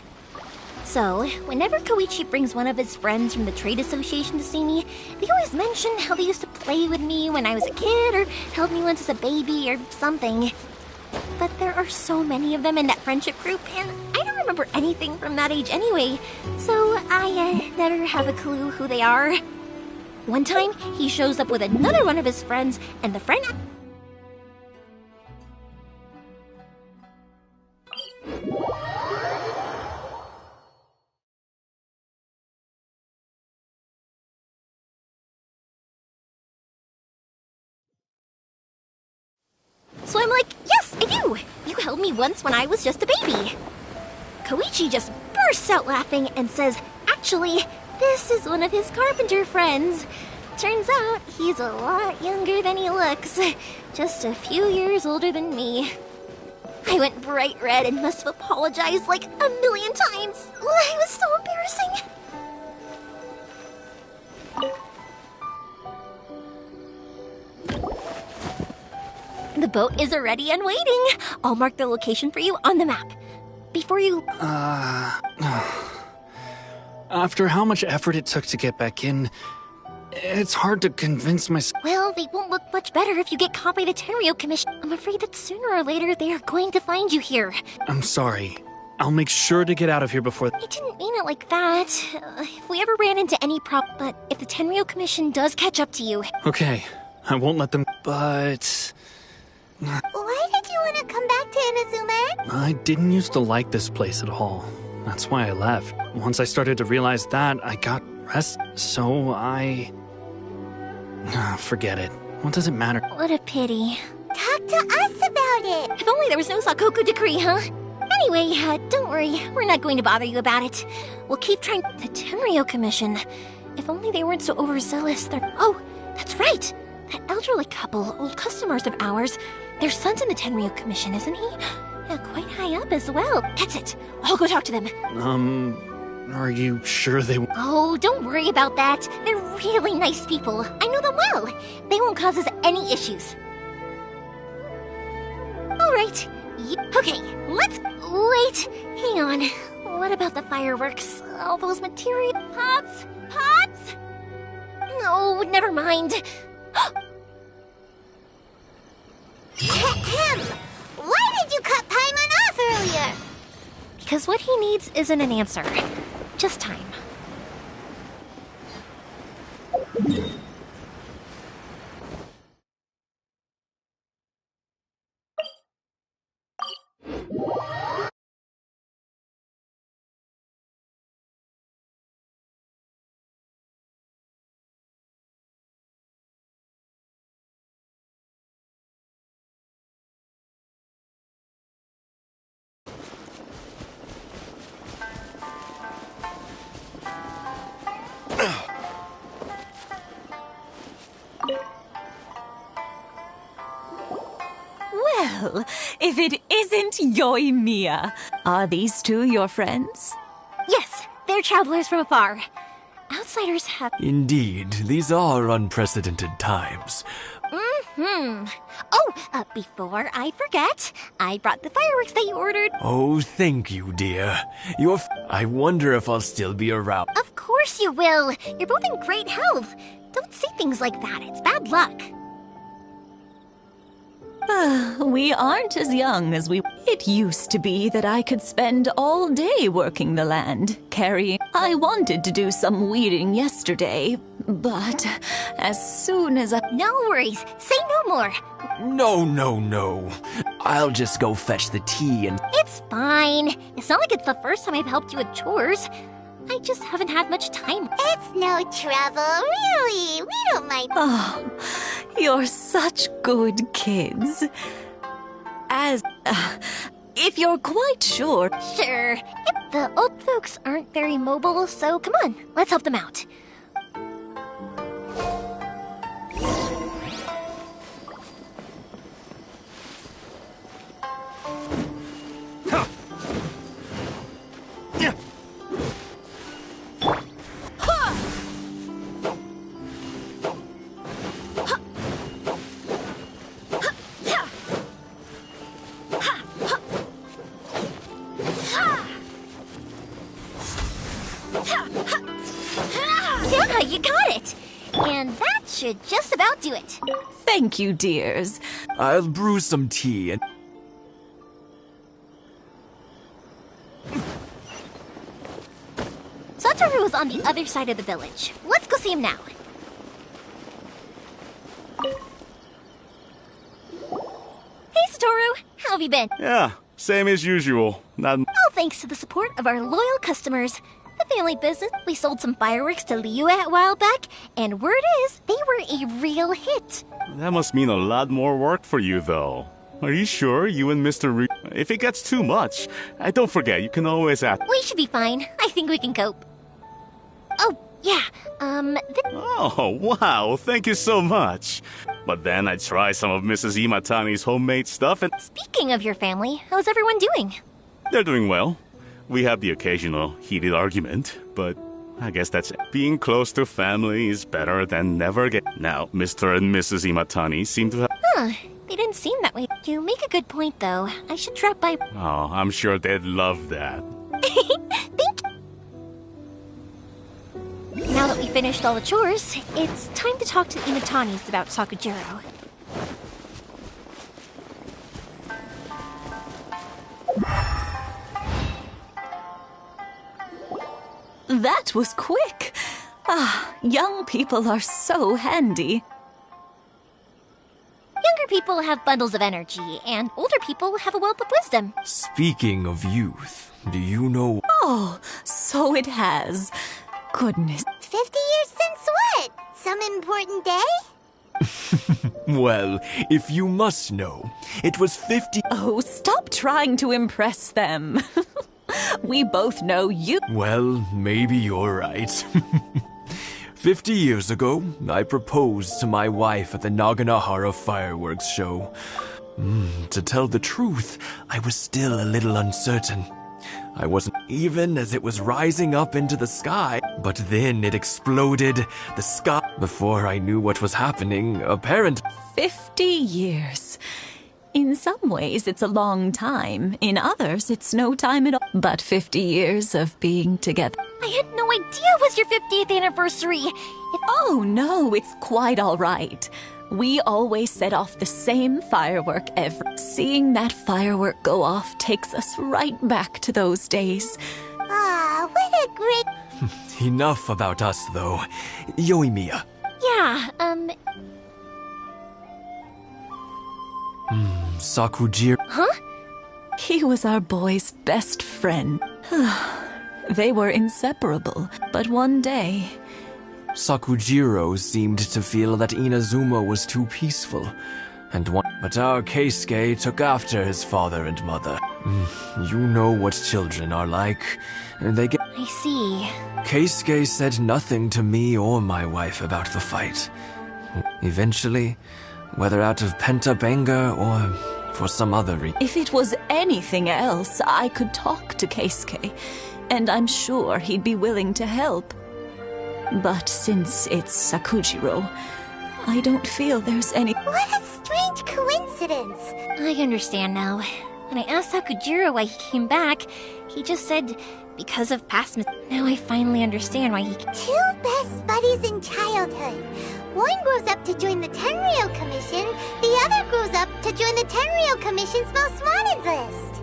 So, whenever Koichi brings one of his friends from the trade association to see me, they always mention how they used to play with me when I was a kid or held me once as a baby or something. But there are so many of them in that friendship group, and I don't remember anything from that age anyway, so I never have a clue who they are. One time, he shows up with another one of his friends, and the friend... So I'm like, yes, I do! You held me once when I was just a baby. Koichi just bursts out laughing and says, actually, this is one of his carpenter friends. Turns out he's a lot younger than he looks. Just a few years older than me. I went bright red and must have apologized like a million times. It was so embarrassing. The boat is ready and waiting. I'll mark the location for you on the map. Before you... After how much effort it took to get back in, it's hard to convince myself... Well, they won't look much better if you get caught by the Tenryo Commission. I'm afraid that sooner or later they are going to find you here. I'm sorry. I'll make sure to get out of here before... I didn't mean it like that. If we ever ran into any but if the Tenryo Commission does catch up to you... Okay, I won't let them... But... Why did you want to come back to Inazume? I didn't used to like this place at all. That's why I left. Once I started to realize that, I got rest, so I... Forget it. What does it matter? What a pity. Talk to us about it! If only there was no Sakoku decree, huh? Anyway, don't worry. We're not going to bother you about it. We'll keep trying... The Tenryo Commission. If only they weren't so overzealous, they're... Oh, that's right! That elderly couple, old customers of ours, their son's in the Tenryo Commission, isn't he? Yeah, quite high up as well. That's it. I'll go talk to them. Are you sure they... Oh, don't worry about that. They're really nice people. I know them well. They won't cause us any issues. All right. Okay, let's... Wait, hang on. What about the fireworks? All those material... Pots? Pots? No, never mind. Ahem! Why did you cut Paimon off earlier? Because what he needs isn't an answer. Just time. Well, if it isn't Yoimiya, are these two your friends? Yes, they're travelers from afar. Outsiders have... Indeed, these are unprecedented times. Mm-hmm. Oh, before I forget, I brought the fireworks that you ordered. Oh, thank you, dear. I wonder if I'll still be around. Of course you will. You're both in great health. Don't say things like that. It's bad luck. We aren't as young as we... It used to be that I could spend all day working the land, carrying... I wanted to do some weeding yesterday, but as soon as I... No worries. Say no more. No. I'll just go fetch the tea and... It's fine. It's not like it's the first time I've helped you with chores. I just haven't had much time. It's no trouble, really. We don't mind. Oh, you're such good kids. If you're quite sure... Sure. The old folks aren't very mobile, so come on, let's help them out. Yeah, you got it! And that should just about do it. Thank you, dears. I'll brew some tea and... Satoru is on the other side of the village. Let's go see him now. Hey, Satoru! How have you been? Yeah, same as usual. Not... All thanks to the support of our loyal customers. The family business, we sold some fireworks to Liu a while back, and word is, they were a real hit. That must mean a lot more work for you, though. Are you sure you and Mr. If it gets too much, don't forget, you can always ask. We should be fine. I think we can cope. Oh, yeah, Oh, wow, thank you so much. But then I tried some of Mrs. Imatani's homemade stuff and... Speaking of your family, how's everyone doing? They're doing well. We have the occasional heated argument, but I guess that's it. Being close to family is better than never get. Now, Mr. and Mrs. Imatani seem to have... Huh, they didn't seem that way. You make a good point, though. I should drop by... Oh, I'm sure they'd love that. Thank you. Now that we finished all the chores, it's time to talk to the Imatanis about Sakujiro. That was quick. Young people are so handy. Younger people have bundles of energy, and older people have a wealth of wisdom. Speaking of youth, do you know... Oh, so it has. Goodness. 50 years since what? Some important day? Well, if you must know, it was 50... Oh, stop trying to impress them. We both know you... Well, maybe you're right. 50 years ago, I proposed to my wife at the Naganahara fireworks show. To tell the truth, I was still a little uncertain. I wasn't even as it was rising up into the sky, but then it exploded. The sky... Before I knew what was happening, 50 years. In some ways, it's a long time. In others, it's no time at all. But 50 years of being together. I had no idea it was your 50th anniversary. Oh, no, it's quite all right. We always set off the same firework every... Seeing that firework go off takes us right back to those days. Ah, what a great... Enough about us, though. Yoimiya. Yeah, Sakujiro. Huh? He was our boy's best friend. They were inseparable, but one day... Sakujiro seemed to feel that Inazuma was too peaceful, but our Keisuke took after his father and mother. You know what children are like. They get... I see. Keisuke said nothing to me or my wife about the fight. Eventually, whether out of pent-up anger or for some other reason... If it was anything else, I could talk to Keisuke, and I'm sure he'd be willing to help. But since it's Sakujiro, I don't feel there's any... What a strange coincidence! I understand now. When I asked Sakujiro why he came back, he just said, because of past Now I finally understand why he... Two best buddies in childhood. One grows up to join the Tenryou Commission, the other grows up to join the Tenryou Commission's most wanted list.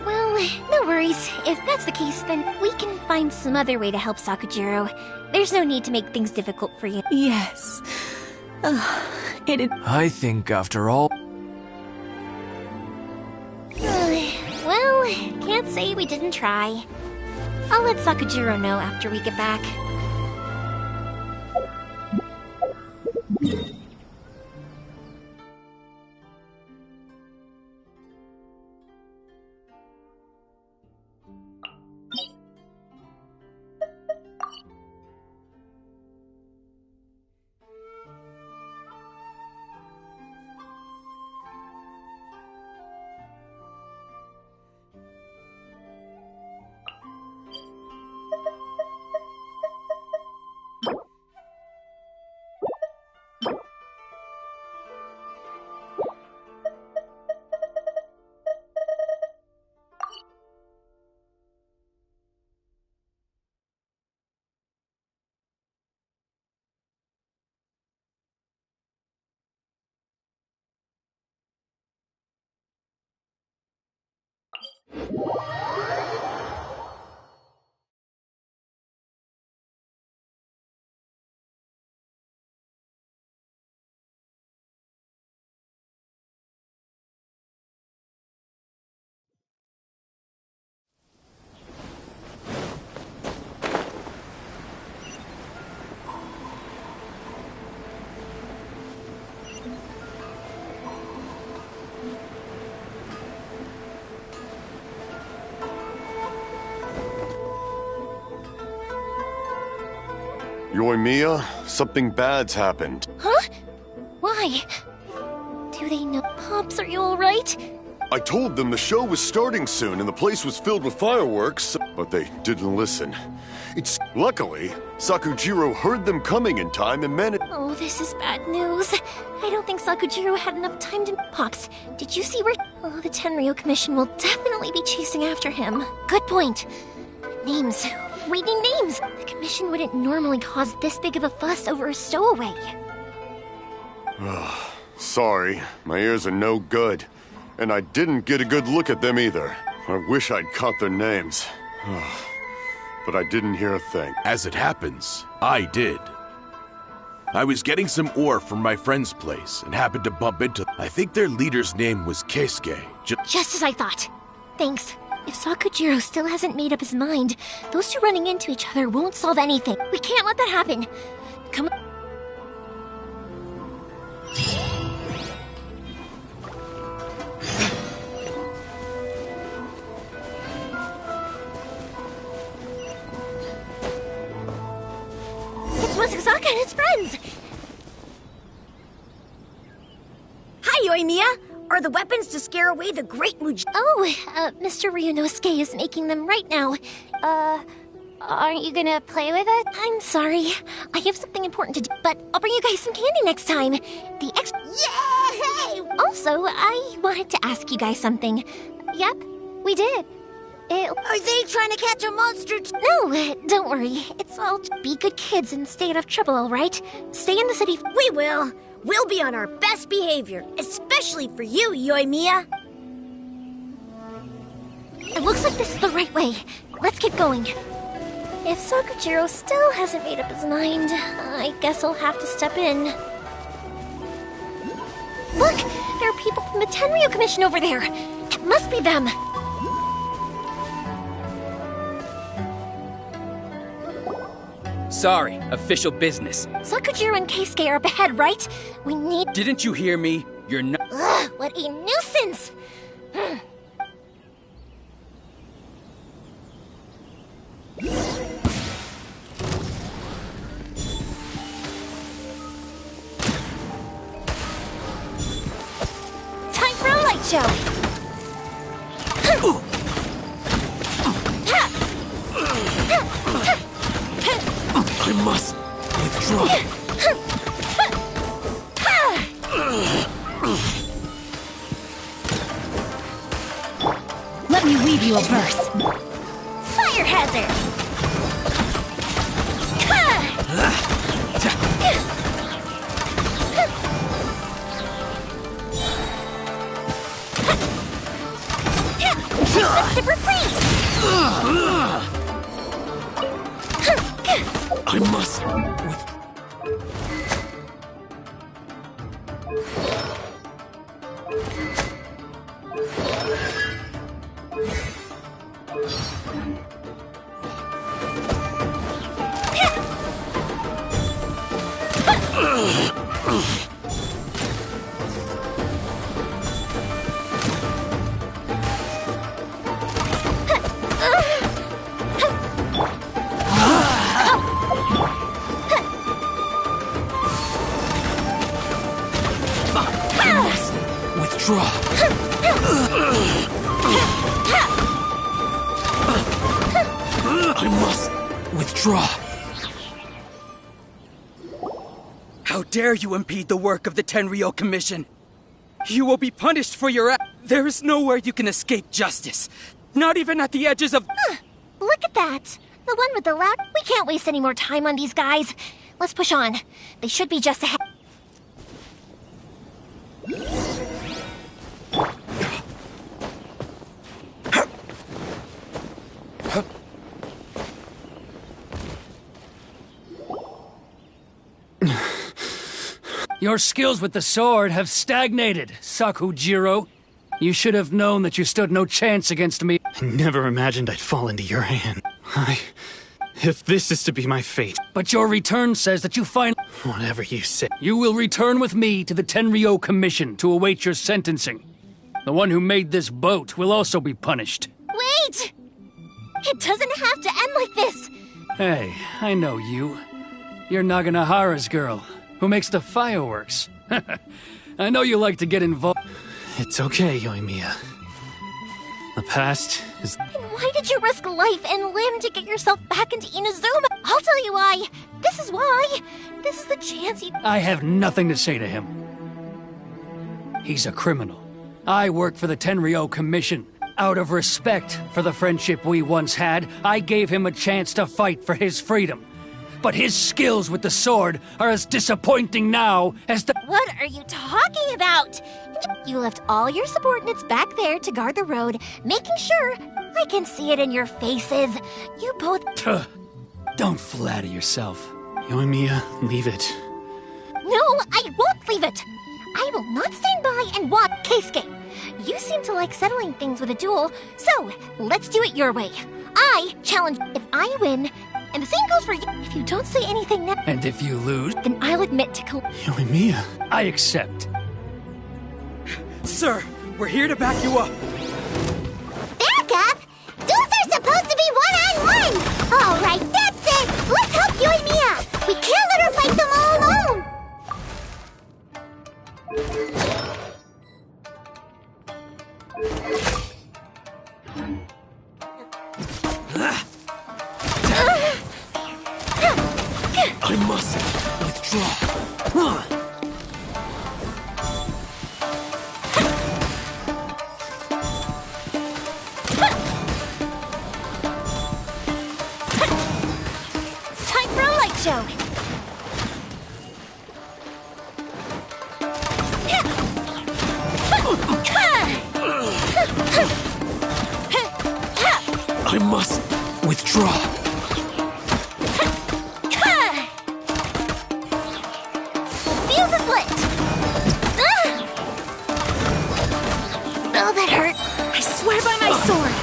Well, no worries. If that's the case, then we can find some other way to help Sakujiro. There's no need to make things difficult for you. Yes. I think after all... Well, can't say we didn't try. I'll let Sakujiro know after we get back. Yoimiya, something bad's happened. Huh? Why? Do they know? Pops, are you alright? I told them the show was starting soon and the place was filled with fireworks, but they didn't listen. Luckily, Sakujiro heard them coming in time and managed... Oh, this is bad news. I don't think Sakujiro had enough time to... Pops, did you see where... Oh, the Tenryo Commission will definitely be chasing after him. Good point. Names. We need names. The Commission wouldn't normally cause this big of a fuss over a stowaway. Sorry, my ears are no good. And I didn't get a good look at them either. I wish I'd caught their names. But I didn't hear a thing. As it happens, I did. I was getting some ore from my friend's place and happened to bump into... I think their leader's name was Keisuke. Just as I thought. Thanks. If Sakujiro still hasn't made up his mind, those two running into each other won't solve anything. We can't let that happen. Come on. It's Masasaka and his friends! Hi, Yoimiya! Are the weapons to scare away the great Muj... Oh, Mr. Ryunosuke is making them right now. Aren't you gonna play with it? I'm sorry. I have something important to do, but I'll bring you guys some candy next time. Yay! Also, I wanted to ask you guys something. Yep, we did. Are they trying to catch a monster? No, don't worry. It's all be good kids and stay out of trouble, all right? Stay in the city. We will. We'll be on our best behavior, especially for you, Yoimiya. It looks like this is the right way. Let's get going. If Sakujiro still hasn't made up his mind, I guess I'll have to step in. Look! There are people from the Tenryo Commission over there! It must be them! Sorry, official business. Sakujiro and Keisuke are up ahead, right? We need... Didn't you hear me? You're not... Ugh, what a nuisance! Time for a light show! I must withdraw. Let me weave you a verse. Fire hazard! Let's dip her freeze! I must. I must withdraw. How dare you impede the work of the Tenryou Commission? You will be punished for your There is nowhere you can escape justice. Not even at the edges of... Look at that. The one with the loud... We can't waste any more time on these guys. Let's push on. They should be just ahead. Your skills with the sword have stagnated, Sakujiro. You should have known that you stood no chance against me. I never imagined I'd fall into your hand. If this is to be my fate... But your return says that you find... Whatever you say. You will return with me to the Tenryou Commission to await your sentencing. The one who made this boat will also be punished. Wait! It doesn't have to end like this! Hey, I know you. You're Naganahara's girl, who makes the fireworks. I know you like to get involved. It's okay, Yoimiya. The past is... Then why did you risk life and limb to get yourself back into Inazuma? I'll tell you why. This is why. This is the chance you... I have nothing to say to him. He's a criminal. I work for the Tenryou Commission. Out of respect for the friendship we once had, I gave him a chance to fight for his freedom. But his skills with the sword are as disappointing now as the... What are you talking about? You left all your subordinates back there to guard the road, making sure I can see it in your faces. You both... Don't flatter yourself. Yoimiya, leave it. No, I won't leave it. I will not stand by and watch Keisuke. You seem to like settling things with a duel, so let's do it your way. I challenge if I win, and the same goes for you. If you don't say anything now, and if you lose, then I'll admit to Yoimiya. I accept. Sir, we're here to back you up. Back up? Duels are supposed to be one-on-one! All right, that's it! Let's help Yoimiya! We can't let her fight them all alone! I must withdraw. time for a light show. I must withdraw. Fuse is lit. Oh, that hurt. I swear by my sword.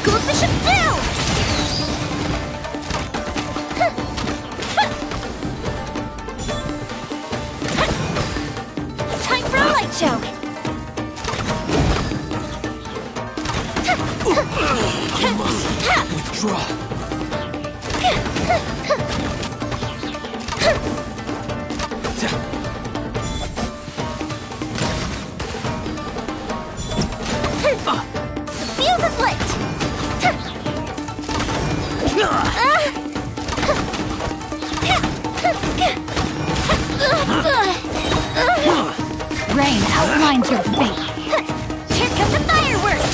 Go Bishop down! Time for a light show. I must withdraw. The fuse is lit. Rain outlines your fate. Here come the fireworks.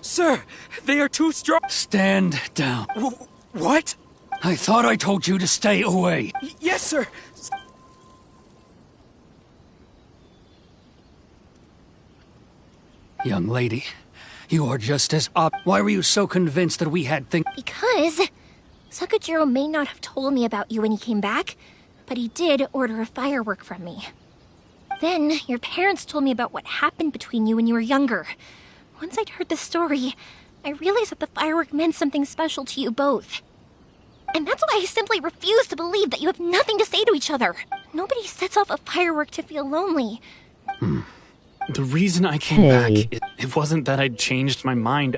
Sir, they are too strong. Stand down. What? I thought I told you to stay away. Yes, sir. Young lady, You are just as Why were you so convinced that we had things? Because Sakujiro may not have told me about you when he came back, but he did order a firework from me. Then your parents told me about what happened between you when you were younger. Once I'd heard the story, I realized that the firework meant something special to you both. And that's why I simply refuse to believe that you have nothing to say to each other. Nobody sets off a firework to feel lonely. The reason I came back, it wasn't that I'd changed my mind.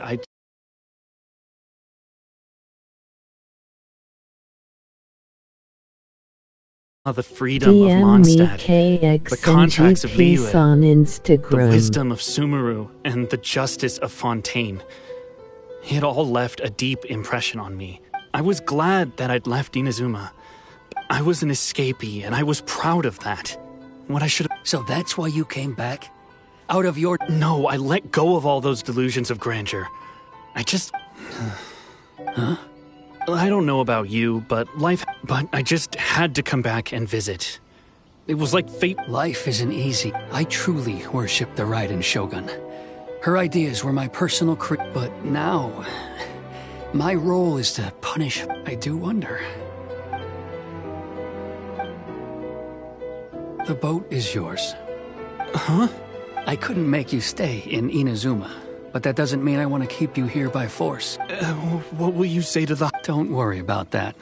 The freedom of Mondstadt, the contracts of Liyue, on Instagram, the wisdom of Sumeru, and the justice of Fontaine. It all left a deep impression on me. I was glad that I'd left Inazuma. I was an escapee, and I was proud of that. What I should have... So that's why you came back? Out of your... No, I let go of all those delusions of grandeur. I just... Huh? I don't know about you, but I just had to come back and visit. It was like fate. Life isn't easy. I truly worship the Raiden Shogun. Her ideas were my personal but now... my role is to punish... I do wonder. The boat is yours. Huh? I couldn't make you stay in Inazuma, but that doesn't mean I want to keep you here by force. What will you say to the... Don't worry about that.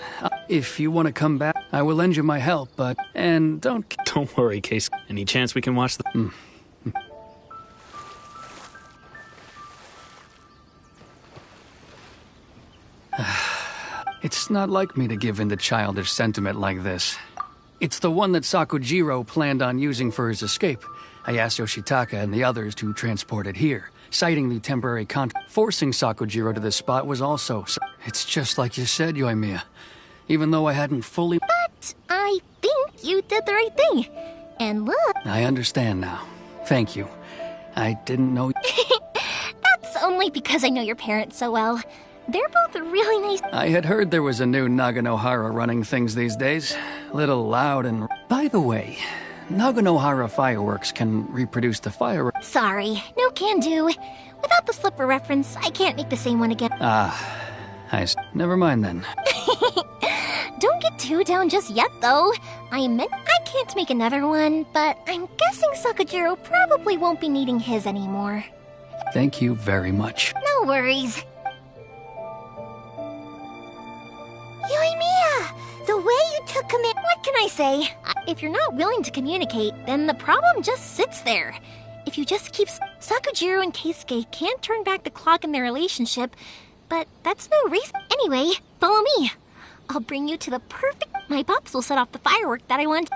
If you want to come back, I will lend you my help, but... And don't... Don't worry, Case. Any chance we can watch the... It's not like me to give in to childish sentiment like this. It's the one that Sakujiro planned on using for his escape. I asked Yoshitaka and the others to transport it here, citing the temporary forcing Sakujiro to this spot was also... It's just like you said, Yoimiya. Even though I hadn't fully... But I think you did the right thing. And look... I understand now. Thank you. I didn't know... That's only because I know your parents so well. They're both really nice... I had heard there was a new Naganohara running things these days. Little loud and... By the way, Naganohara fireworks can reproduce the fireworks. Sorry, no can do. Without the slipper reference, I can't make the same one again. Never mind then. Don't get too down just yet, though. I can't make another one, but I'm guessing Sakujiro probably won't be needing his anymore. Thank you very much. No worries. Yoimiya! The way you took command... What can I say? If you're not willing to communicate, then the problem just sits there. If you just keep... Sakujiro and Keisuke can't turn back the clock in their relationship, but that's no reason... Anyway, follow me. I'll bring you to the perfect... My pops will set off the firework that I want...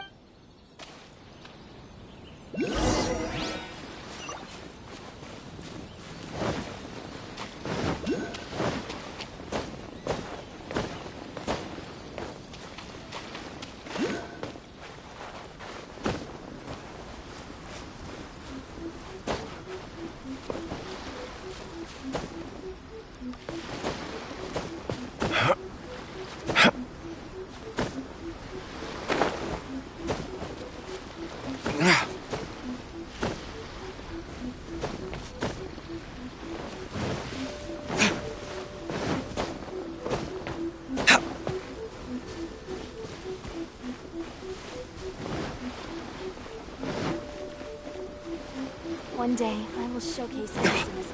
One day, I will showcase Isuma's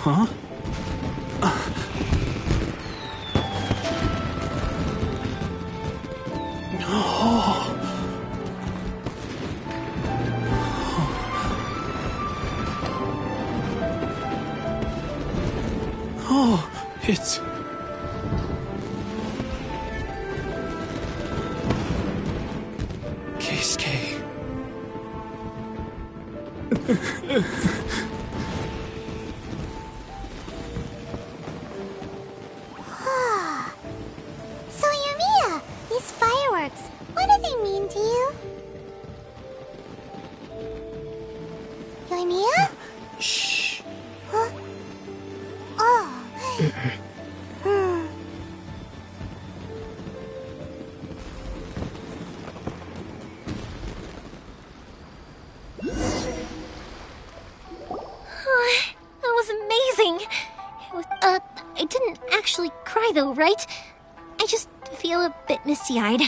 Huh? Oh, it's... Keisuke. So, Yoimiya, these fireworks, what do they mean to you? Yoimiya? Shh. Huh? That was amazing. I didn't actually cry though, right? I just feel a bit misty-eyed.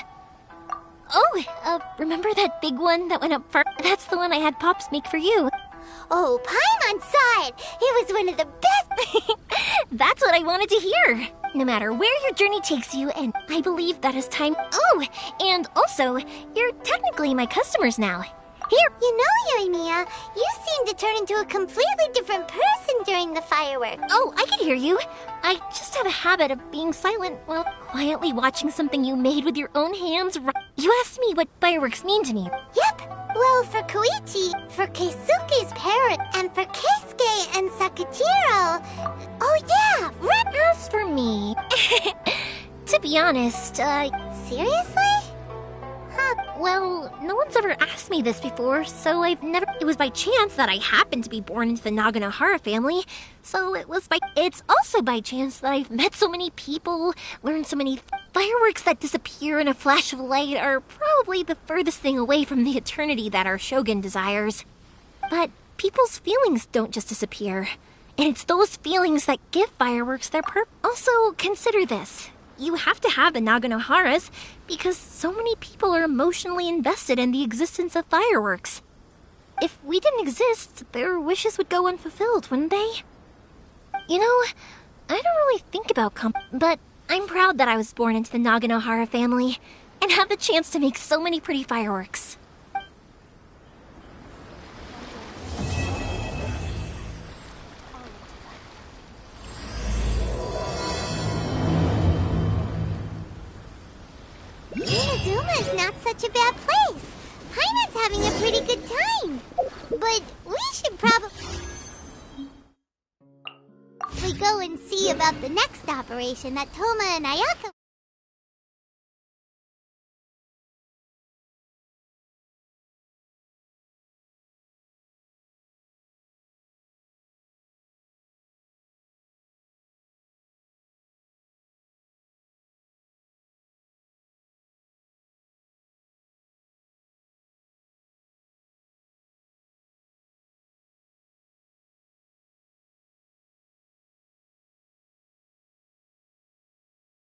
Oh, remember that big one that went up first? That's the one I had Pops make for you. Oh, Paimon saw it! It was one of the best! That's what I wanted to hear! No matter where your journey takes you, and I believe that is time. Oh, and also, you're technically my customers now. Here! You know, Yoimiya, you seem to turn into a completely different person during the fireworks. Oh, I can hear you. I just have a habit of being silent while quietly watching something you made with your own hands. You asked me what fireworks mean to me. Yep. Well, for Koichi, for Keisuke's parent, and for Keisuke and Sakujiro. Oh yeah, As for me, to be honest, seriously? Well, no one's ever asked me this before, so I've never... It was by chance that I happened to be born into the Naganohara family, so it's also by chance that I've met so many people, learned so many... Fireworks that disappear in a flash of light are probably the furthest thing away from the eternity that our shogun desires. But people's feelings don't just disappear, and it's those feelings that give fireworks their purpose. Also, consider this. You have to have the Naganoharas because so many people are emotionally invested in the existence of fireworks. If we didn't exist, their wishes would go unfulfilled, wouldn't they? You know, I don't really think about but I'm proud that I was born into the Naganohara family and have the chance to make so many pretty fireworks. Inazuma's not such a bad place. Paimon's having a pretty good time. But we should probably go and see about the next operation that Toma and Ayaka...